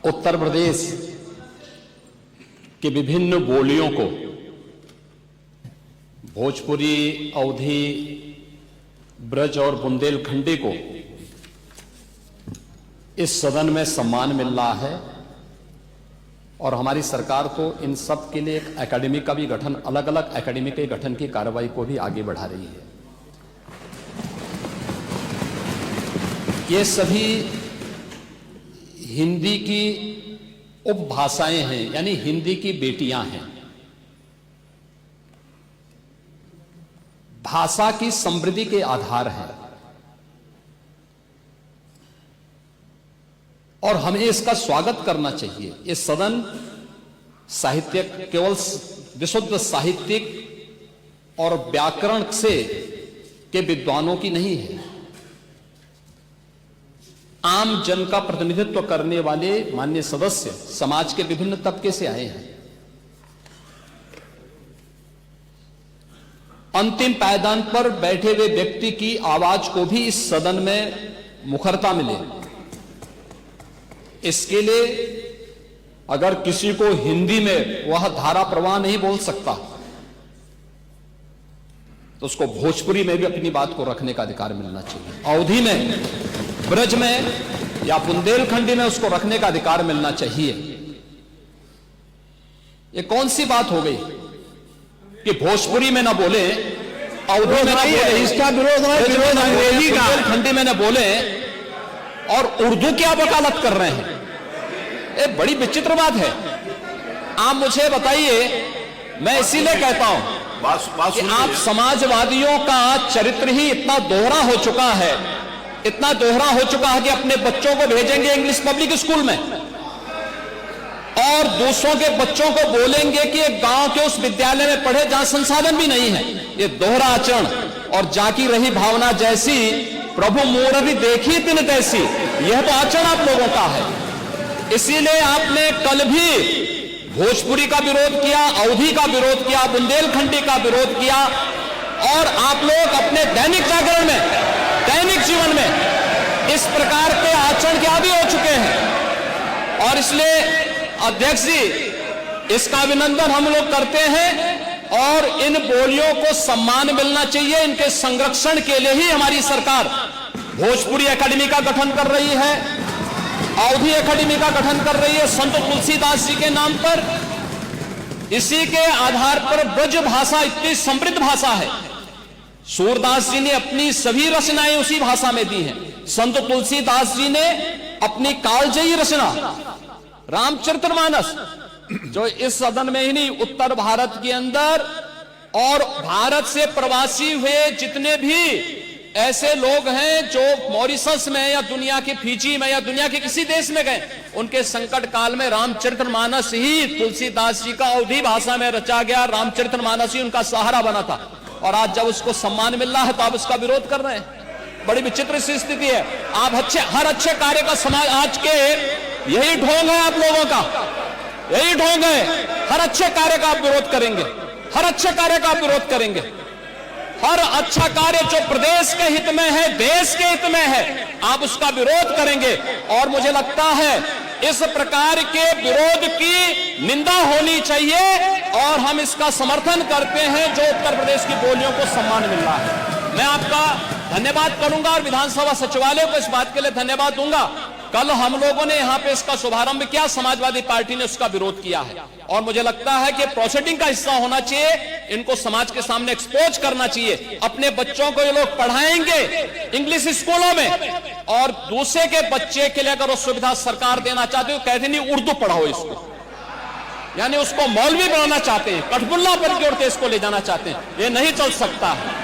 उत्तर प्रदेश के विभिन्न बोलियों को, भोजपुरी, अवधी, ब्रज और बुंदेलखंडी को इस सदन में सम्मान मिल रहा है और हमारी सरकार को इन सब के लिए एक एकेडमी का भी गठन, अलग अलग एकेडमी के गठन की कार्रवाई को भी आगे बढ़ा रही है। ये सभी हिंदी की उपभाषाएं हैं, यानी हिंदी की बेटियां हैं। भाषा की समृद्धि के आधार हैं और हमें इसका स्वागत करना चाहिए। ये सदन साहित्यिक, केवल विशुद्ध साहित्यिक और व्याकरण से के विद्वानों की नहीं है, आम जन का प्रतिनिधित्व करने वाले माननीय सदस्य समाज के विभिन्न तबके से आए हैं। अंतिम पायदान पर बैठे हुए व्यक्ति की आवाज को भी इस सदन में मुखरता मिले, इसके लिए अगर किसी को हिंदी में वह धारा प्रवाह नहीं बोल सकता तो उसको भोजपुरी में भी अपनी बात को रखने का अधिकार मिलना चाहिए, अवधी में, ब्रज में या बुंदेलखंडी में उसको रखने का अधिकार मिलना चाहिए। ये कौन सी बात हो गई कि भोजपुरी में ना बोले, अवधी में ना बोले, इसका विरोध अंग्रेजी का, बुंदेलखंडी में ना बोले और उर्दू क्या वकालत कर रहे हैं? ये बड़ी विचित्र बात है। आप मुझे बताइए, मैं इसीलिए कहता हूं कि आप समाजवादियों का चरित्र ही इतना दोहरा हो चुका है, इतना दोहरा हो चुका है कि अपने बच्चों को भेजेंगे इंग्लिश पब्लिक स्कूल में और दूसरों के बच्चों को बोलेंगे कि एक गांव के उस विद्यालय में पढ़े जहां संसाधन भी नहीं है। ये दोहरा आचरण और जाकी रही भावना जैसी प्रभु मूर्ति देखी तिन तैसी, यह तो आचरण आप लोगों का है। इसीलिए आपने कल भी भोजपुरी का विरोध किया, अवधी का विरोध किया, बुंदेलखंडी का विरोध किया और आप लोग अपने दैनिक जागरण में, दैनिक जीवन में इस प्रकार के आचरण के आदी हो चुके हैं। और इसलिए अध्यक्ष जी, इसका अभिनंदन हम लोग करते हैं और इन बोलियों को सम्मान मिलना चाहिए। इनके संरक्षण के लिए ही हमारी सरकार भोजपुरी एकेडमी का गठन कर रही है, अवधी एकेडमी का गठन कर रही है संत तुलसीदास जी के नाम पर। इसी के आधार पर ब्रज भाषा इतनी समृद्ध भाषा है। सूरदास जी ने अपनी सभी रचनाएं उसी भाषा में दी हैं। संत तुलसीदास जी ने अपनी कालजयी रचना रामचरितमानस, जो इस सदन में ही नहीं, उत्तर भारत के अंदर और भारत से प्रवासी हुए जितने भी ऐसे लोग हैं जो मॉरिशस में या दुनिया के फिजी में या दुनिया के किसी देश में गए, उनके संकट काल में रामचरितमानस ही तुलसीदास जी का अवधी भाषा में रचा गया रामचरितमानस ही उनका सहारा बना था। और आज जब उसको सम्मान मिल रहा है तो आप उसका विरोध कर रहे हैं। बड़ी विचित्र सी स्थिति है। आप हर अच्छे कार्य का समाज, आज के यही ढोंग है आप लोगों का, यही ढोंग है। हर अच्छे कार्य का आप विरोध करेंगे, हर अच्छे कार्य का आप विरोध करेंगे। हर अच्छा कार्य जो प्रदेश के हित में है, देश के हित में है, आप उसका विरोध करेंगे। और मुझे लगता है इस प्रकार के विरोध की निंदा होनी चाहिए और हम इसका समर्थन करते हैं जो उत्तर प्रदेश की बोलियों को सम्मान मिल रहा है। मैं आपका धन्यवाद करूंगा और विधानसभा सचिवालय को इस बात के लिए धन्यवाद दूंगा। कल हम लोगों ने यहां पे इसका शुभारंभ किया, समाजवादी पार्टी ने उसका विरोध किया है और मुझे लगता है कि प्रोसीडिंग का हिस्सा होना चाहिए। इनको समाज के सामने एक्सपोज करना चाहिए। अपने बच्चों को ये लोग पढ़ाएंगे इंग्लिश स्कूलों में और दूसरे के बच्चे के लिए अगर वो सुविधा सरकार देना चाहते हो, कहते नहीं उर्दू पढ़ाओ इसको, यानी उसको मौलवी बनाना चाहते हैं, कठपुल्ला पर जोड़ते इसको ले जाना चाहते हैं। ये नहीं चल सकता है।